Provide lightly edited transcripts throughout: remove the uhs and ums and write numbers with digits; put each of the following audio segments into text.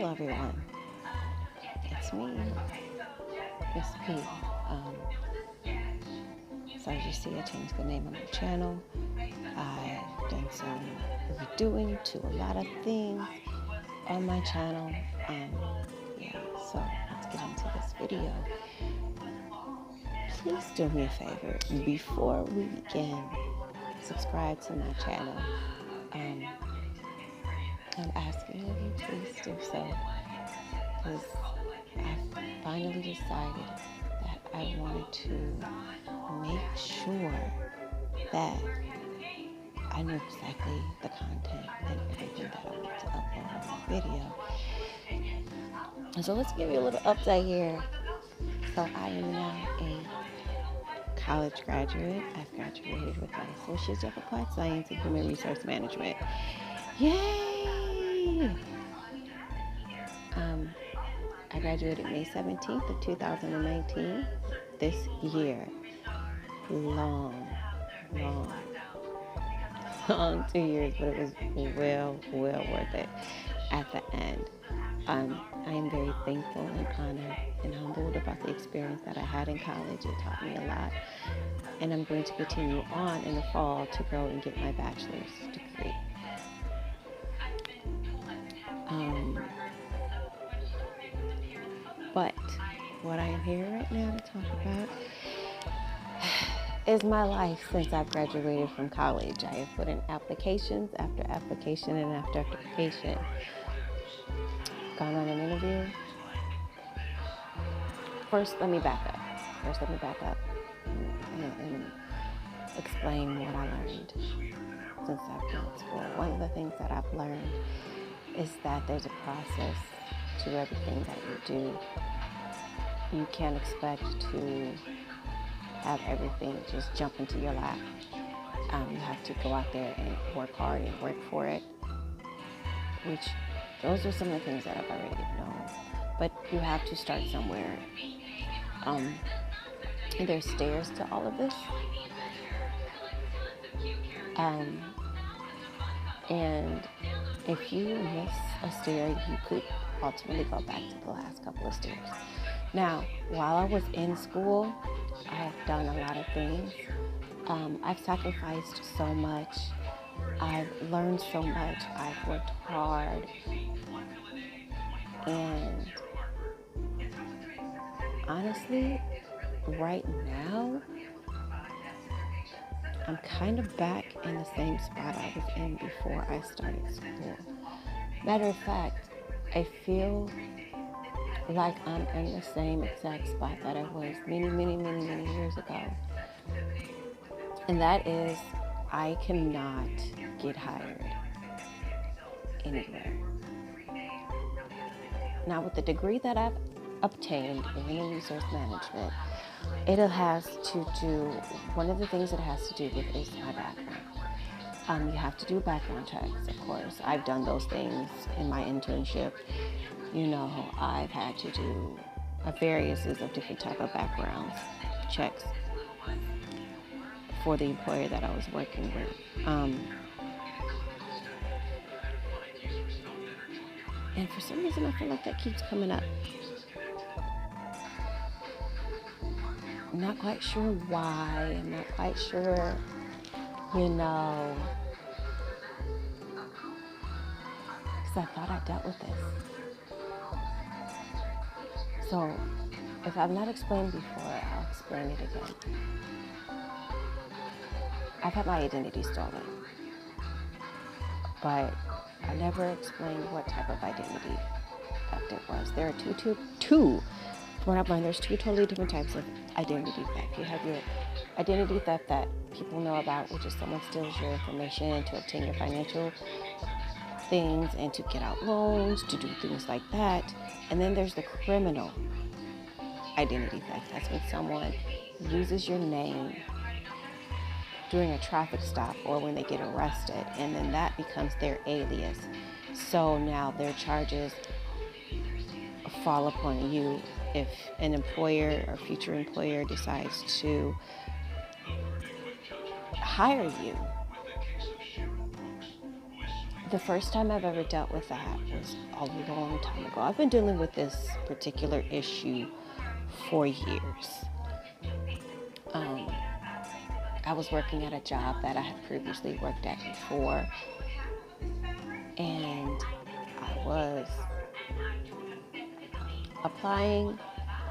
Hello everyone, it's me, Ms.P. So as you see, I changed the name of my channel. I've done some redoing to a lot of things on my channel. So let's get into this video. Please do me a favor, before we begin, subscribe to my channel. I'm asking of you, please do so, because I finally decided that I wanted to make sure that I knew exactly the content and everything that I wanted to upload on my video. And so let's give you a little update here. So I am now a college graduate. I've graduated with my Associates of Applied Science in Human Resource Management. Yay! I graduated May 17th of 2019. This year. Long 2 years, but it was well worth it at the end. I am very thankful and honored and humbled about the experience that I had in college. It taught me a lot, and I'm going to continue on in the fall to go and get my bachelor's degree. But what I am here right now to talk about is my life since I've graduated from college. I have put in applications after application and after application. Gone on an interview. First, let me back up and explain what I learned since I've been in school. One of the things that I've learned is that there's a process to everything that you do. You can't expect to have everything just jump into your lap. You have to go out there and work hard and work for it, which those are some of the things that I've already known. But you have to start somewhere. And there's stairs to all of this. And if you miss a stair, you could ultimately go back to the last couple of stairs. Now, while I was in school, I have done a lot of things. I've sacrificed so much. I've learned so much. I've worked hard. And honestly, right now, I'm kind of back in the same spot I was in before I started school. Matter of fact, I feel like I'm in the same exact spot that I was many years ago. And that is, I cannot get hired anywhere. Now, with the degree that I've obtained in human resource management, one of the things it has to do with is my background. You have to do background checks, of course. I've done those things in my internship. I've had to do various of different type of background checks for the employer that I was working with. And for some reason, I feel like that keeps coming up. I'm not quite sure why. I'm not quite sure, because I thought I dealt with this. So, if I've not explained before, I'll explain it again. I've had my identity stolen, but I never explained what type of identity theft it was. There are two. From what I've learned, there's two totally different types of identity theft. You have your identity theft that people know about, which is someone steals your information to obtain your financial things and to get out loans, to do things like that. And then there's the criminal identity theft. That's when someone uses your name during a traffic stop or when they get arrested, and then that becomes their alias. So now their charges fall upon you if an employer or future employer decides to hire you. The first time I've ever dealt with that was a long time ago. I've been dealing with this particular issue for years. I was working at a job that I had previously worked at before, and I was applying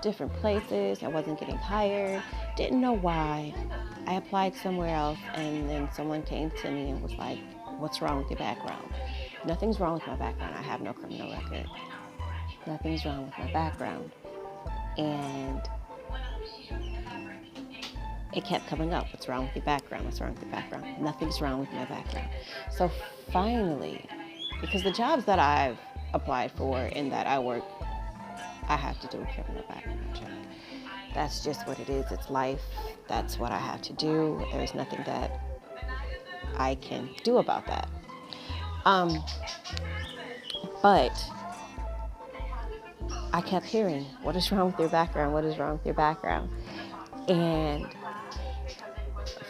different places. I wasn't getting hired. Didn't know why. I applied somewhere else, and then someone came to me and was like, "What's wrong with your background?" Nothing's wrong with my background. I have no criminal record. Nothing's wrong with my background. And it kept coming up. What's wrong with your background? What's wrong with your background? Nothing's wrong with my background. So finally, because the jobs that I've applied for and that I work, I have to do a criminal background check. That's just what it is. It's life. That's what I have to do. There's nothing that I can do about that. But I kept hearing, what is wrong with your background? What is wrong with your background? And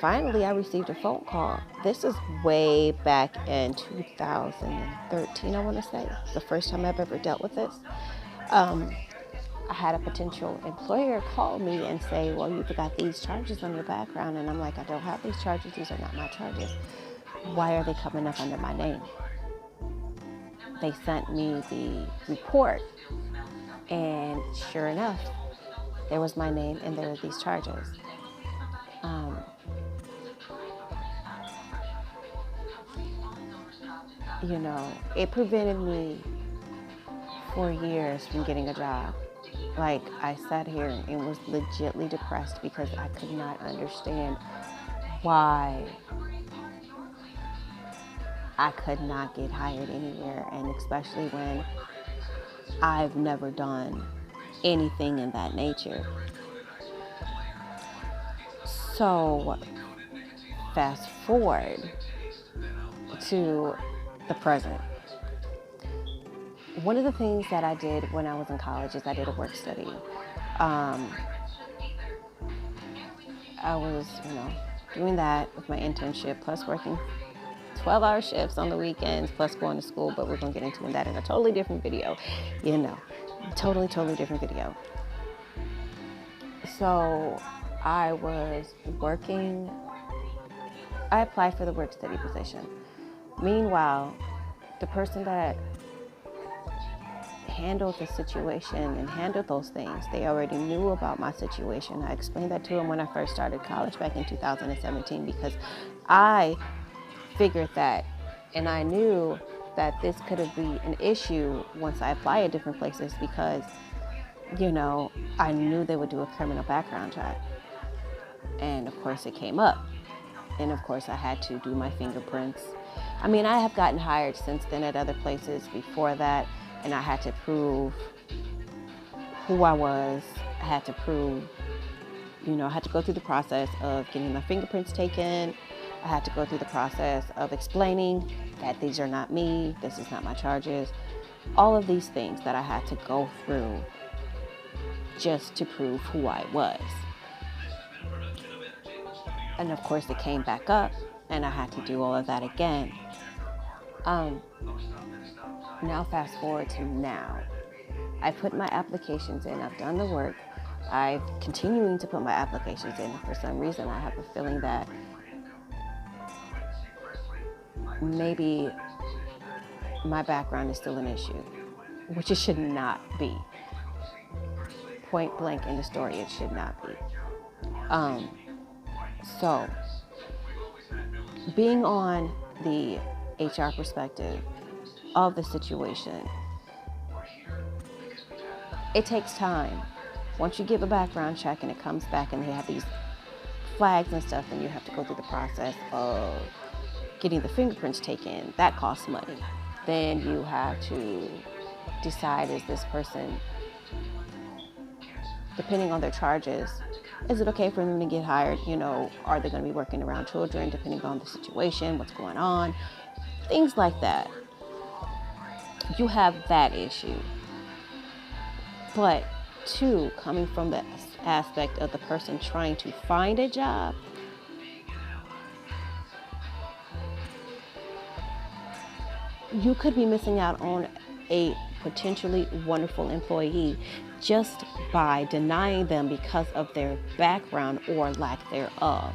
finally, I received a phone call. This is way back in 2013, I want to say. It's the first time I've ever dealt with this. I had a potential employer call me and say, well, you've got these charges on your background. And I'm like, I don't have these charges. These are not my charges. Why are they coming up under my name? They sent me the report, and sure enough, there was my name and there were these charges. It prevented me for years from getting a job. Like, I sat here and was legitly depressed because I could not understand why I could not get hired anywhere, and especially when I've never done anything in that nature. So, fast forward to the present. One of the things that I did when I was in college is I did a work study. I was, doing that with my internship, plus working 12-hour shifts on the weekends, plus going to school, but we're going to get into that in a totally different video, totally different video. So I was working, I applied for the work study position. Meanwhile, the person that handled the situation and handled those things, they already knew about my situation. I explained that to them when I first started college back in 2017, because I figured that, and I knew that this could be an issue once I apply at different places, because I knew they would do a criminal background check, and of course it came up, and of course I had to do my fingerprints. I have gotten hired since then at other places before that, and I had to prove who I was. I had to prove, I had to go through the process of getting my fingerprints taken. I had to go through the process of explaining that these are not me, this is not my charges. All of these things that I had to go through just to prove who I was. And of course it came back up, and I had to do all of that again. Now fast forward to now. I put my applications in, I've done the work. I'm continuing to put my applications in. For some reason, I have a feeling that maybe my background is still an issue, which it should not be. Point blank in the story, it should not be. So, being on the HR perspective of the situation, it takes time. Once you give a background check and it comes back and they have these flags and stuff, and you have to go through the process of getting the fingerprints taken, that costs money. Then you have to decide, is this person, depending on their charges, is it okay for them to get hired? Are they going to be working around children, depending on the situation, what's going on, things like that. You have that issue. But two, coming from the aspect of the person trying to find a job, you could be missing out on a potentially wonderful employee just by denying them because of their background or lack thereof.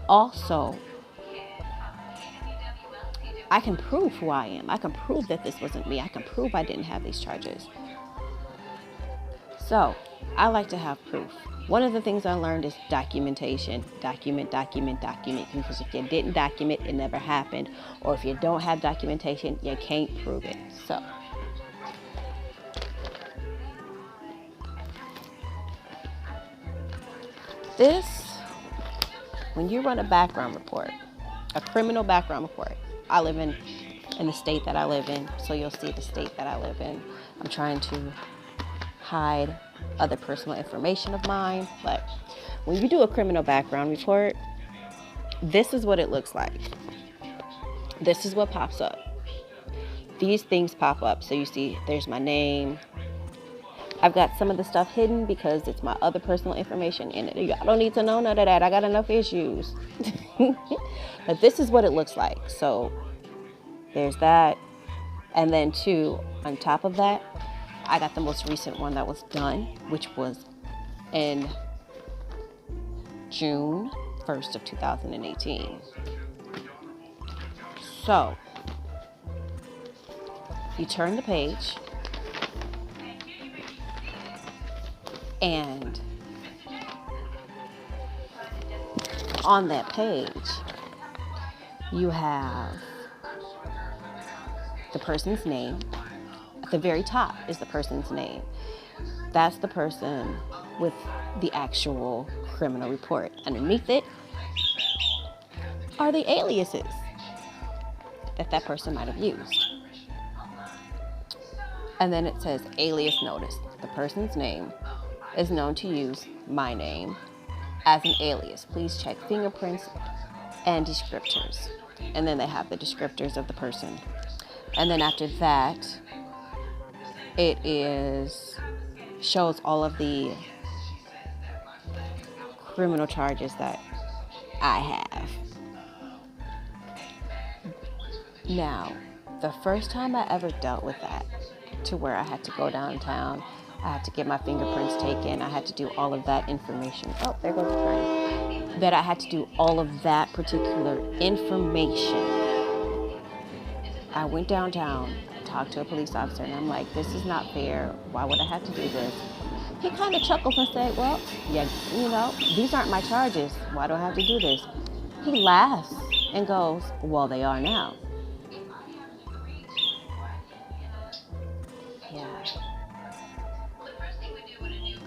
Also, I can prove who I am. I can prove that this wasn't me. I can prove I didn't have these charges. So I like to have proof. One of the things I learned is documentation. Document. Because if you didn't document, it never happened. Or if you don't have documentation, you can't prove it. So this, when you run a background report, a criminal background report, I live in the state that I live in, so you'll see the state that I live in. I'm trying to hide other personal information of mine, but when you do a criminal background report, this is what it looks like. This is what pops up. These things pop up. So you see, there's my name. I've got some of the stuff hidden because it's my other personal information in it. I don't need to know none of that. I got enough issues. But this is what it looks like. So there's that. And then too, on top of that, I got the most recent one that was done, which was in June 1st of 2018. So you turn the page, and on that page, you have the person's name. At the very top is the person's name. That's the person with the actual criminal report. Underneath it are the aliases that person might have used. And then it says alias notice. The person's name is known to use my name as an alias. Please check fingerprints and descriptors. And then they have the descriptors of the person. And then after that, it shows all of the criminal charges that I have. Now, the first time I ever dealt with that, to where I had to go downtown, I had to get my fingerprints taken, I had to do all of that information. Oh, there goes the train. That I had to do all of that particular information. I went downtown, talked to a police officer, and I'm like, this is not fair. Why would I have to do this? He kind of chuckles and said, well, yeah, these aren't my charges. Why do I have to do this? He laughs and goes, well, they are now. Yeah.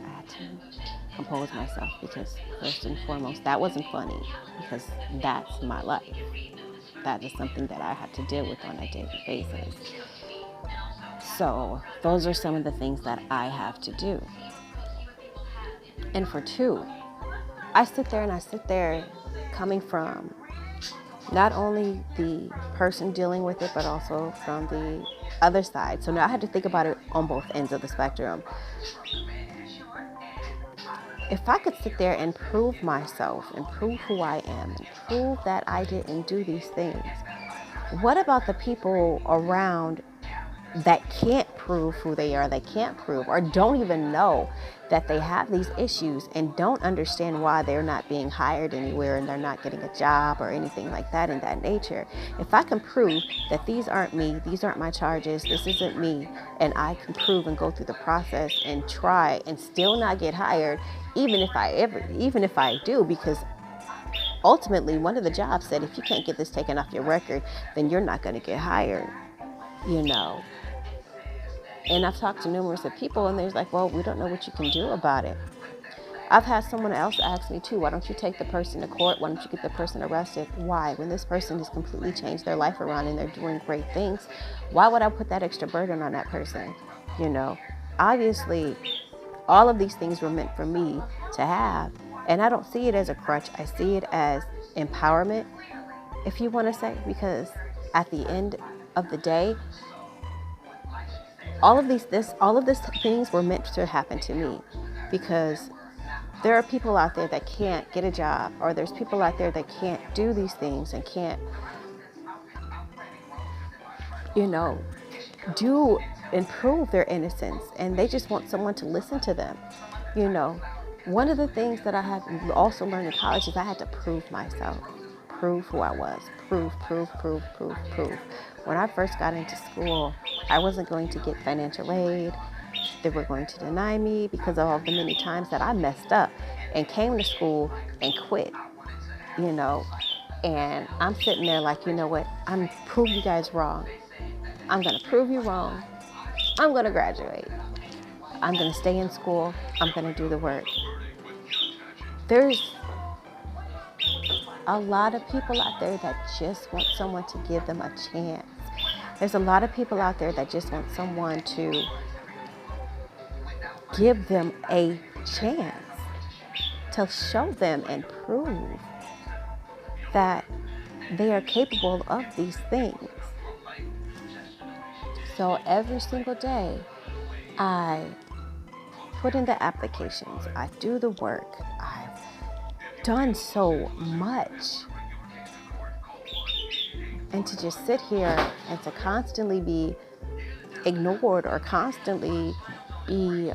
I had to compose myself because first and foremost, that wasn't funny because that's my life. That is something that I have to deal with on a daily basis. So those are some of the things that I have to do. And for two, I sit there coming from not only the person dealing with it, but also from the other side. So now I had to think about it on both ends of the spectrum. If I could sit there and prove myself and prove who I am and prove that I didn't do these things, what about the people around that can't prove who they are, they can't prove or don't even know that they have these issues and don't understand why they're not being hired anywhere and they're not getting a job or anything like that in that nature? If I can prove that these aren't me, these aren't my charges, this isn't me, and I can prove and go through the process and try and still not get hired, even if I do, because ultimately one of the jobs said if you can't get this taken off your record, then you're not going to get hired, And I've talked to numerous of people, and they're like, well, we don't know what you can do about it. I've had someone else ask me, too, why don't you take the person to court? Why don't you get the person arrested? Why? When this person has completely changed their life around and they're doing great things, why would I put that extra burden on that person? Obviously, all of these things were meant for me to have, and I don't see it as a crutch. I see it as empowerment, if you want to say, because at the end of the day, all of these things were meant to happen to me, because there are people out there that can't get a job, or there's people out there that can't do these things and can't you know, do improve their innocence, and they just want someone to listen to them. You know, one of the things that I have also learned in college is I had to prove myself, prove who I was, prove. When I first got into school, I wasn't going to get financial aid. They were going to deny me because of all the many times that I messed up and came to school and quit, you know. And I'm sitting there like, you know what? I'm prove you guys wrong. I'm going to prove you wrong. I'm going to graduate. I'm going to stay in school. I'm going to do the work. There's a lot of people out there that just want someone to give them a chance. There's a lot of people out there that just want someone to give them a chance, to show them and prove that they are capable of these things. So every single day, I put in the applications, I do the work, I've done so much. And to just sit here and to constantly be ignored or constantly be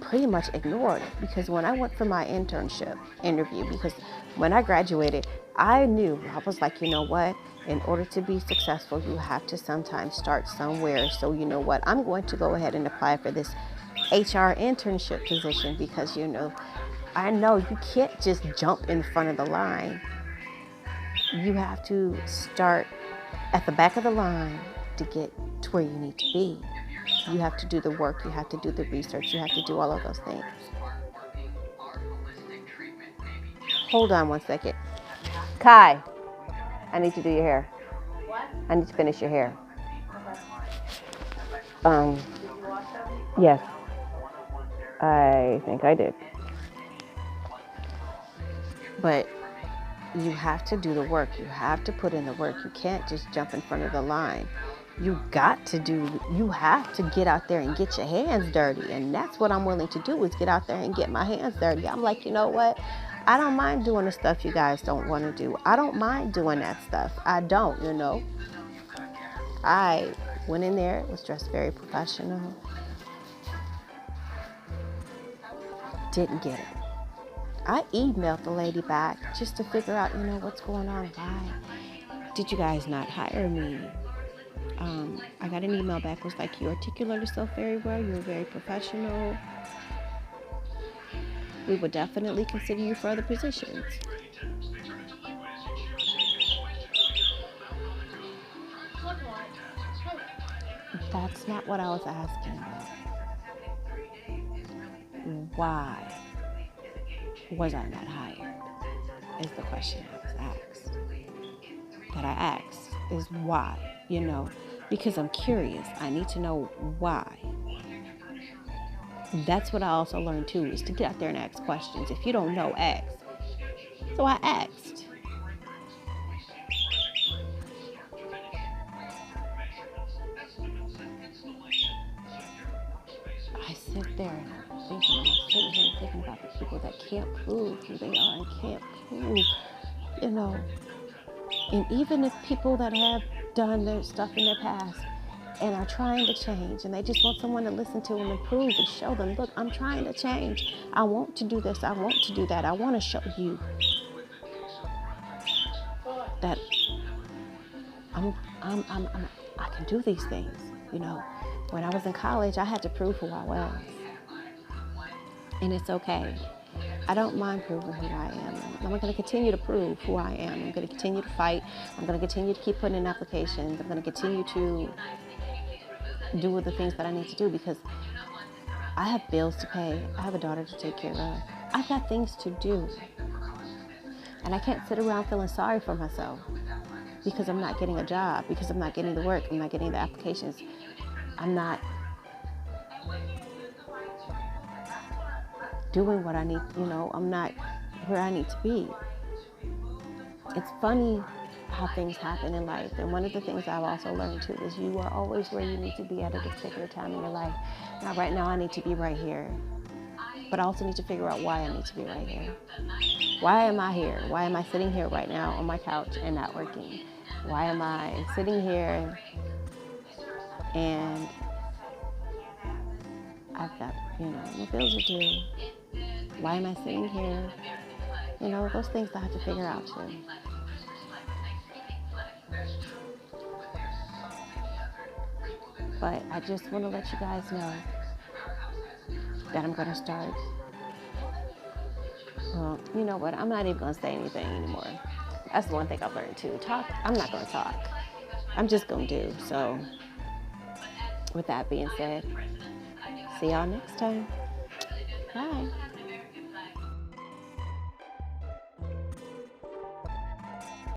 pretty much ignored. Because when I went for my internship interview, because when I graduated, I knew, I was like, you know what? In order to be successful, you have to sometimes start somewhere. So you know what? I'm going to go ahead and apply for this HR internship position because, you know, I know you can't just jump in front of the line. You have to start at the back of the line to get to where you need to be. You have to do the work, you have to do the research, you have to do all of those things. Hold on one second. Kai, I need to do your hair. What? I need to finish your hair. Okay. Did you wash them? Yes. I think I did. But you have to do the work. You have to put in the work. You can't just jump in front of the line. You have to get out there and get your hands dirty. And that's what I'm willing to do, is get out there and get my hands dirty. I'm like, you know what? I don't mind doing the stuff you guys don't want to do. I don't mind doing that stuff. I don't, you know. I went in there, was dressed very professional. Didn't get it. I emailed the lady back just to figure out, you know, what's going on. Why did you guys not hire me? I got an email back. It was like, you articulate yourself very well. You were very professional. We would definitely consider you for other positions. That's not what I was asking. Why was I not hired? Is the question I was asked. That I asked is why, you know, because I'm curious. I need to know why. That's what I also learned too, is to get out there and ask questions. If you don't know, ask. So I asked. I sit there and I'm sitting here thinking about the people that can't prove who they are and can't prove, you know. And even if people that have done their stuff in their past and are trying to change, and they just want someone to listen to them and prove and show them, look, I'm trying to change. I want to do this. I want to do that. I want to show you that I can do these things. You know, when I was in college, I had to prove who I was. And it's okay. I don't mind proving who I am. I'm going to continue to prove who I am. I'm going to continue to fight. I'm going to continue to keep putting in applications. I'm going to continue to do the things that I need to do, because I have bills to pay. I have a daughter to take care of. I've got things to do. And I can't sit around feeling sorry for myself because I'm not getting a job, because I'm not getting the work, I'm not getting the applications. I'm not doing what I need, you know, I'm not where I need to be. It's funny how things happen in life. And one of the things I've also learned too is you are always where you need to be at a particular time in your life. Now, right now, I need to be right here. But I also need to figure out why I need to be right here. Why am I here? Why am I sitting here right now on my couch and not working? Why am I sitting here and I've got, my bills are due? Why am I sitting here? Those things I have to figure out too. But I just want to let you guys know that I'm going to start. Well, you know what? I'm not even going to say anything anymore. That's the one thing I've learned too. I'm not going to talk. I'm just going to do. So, with that being said, see y'all next time. Bye.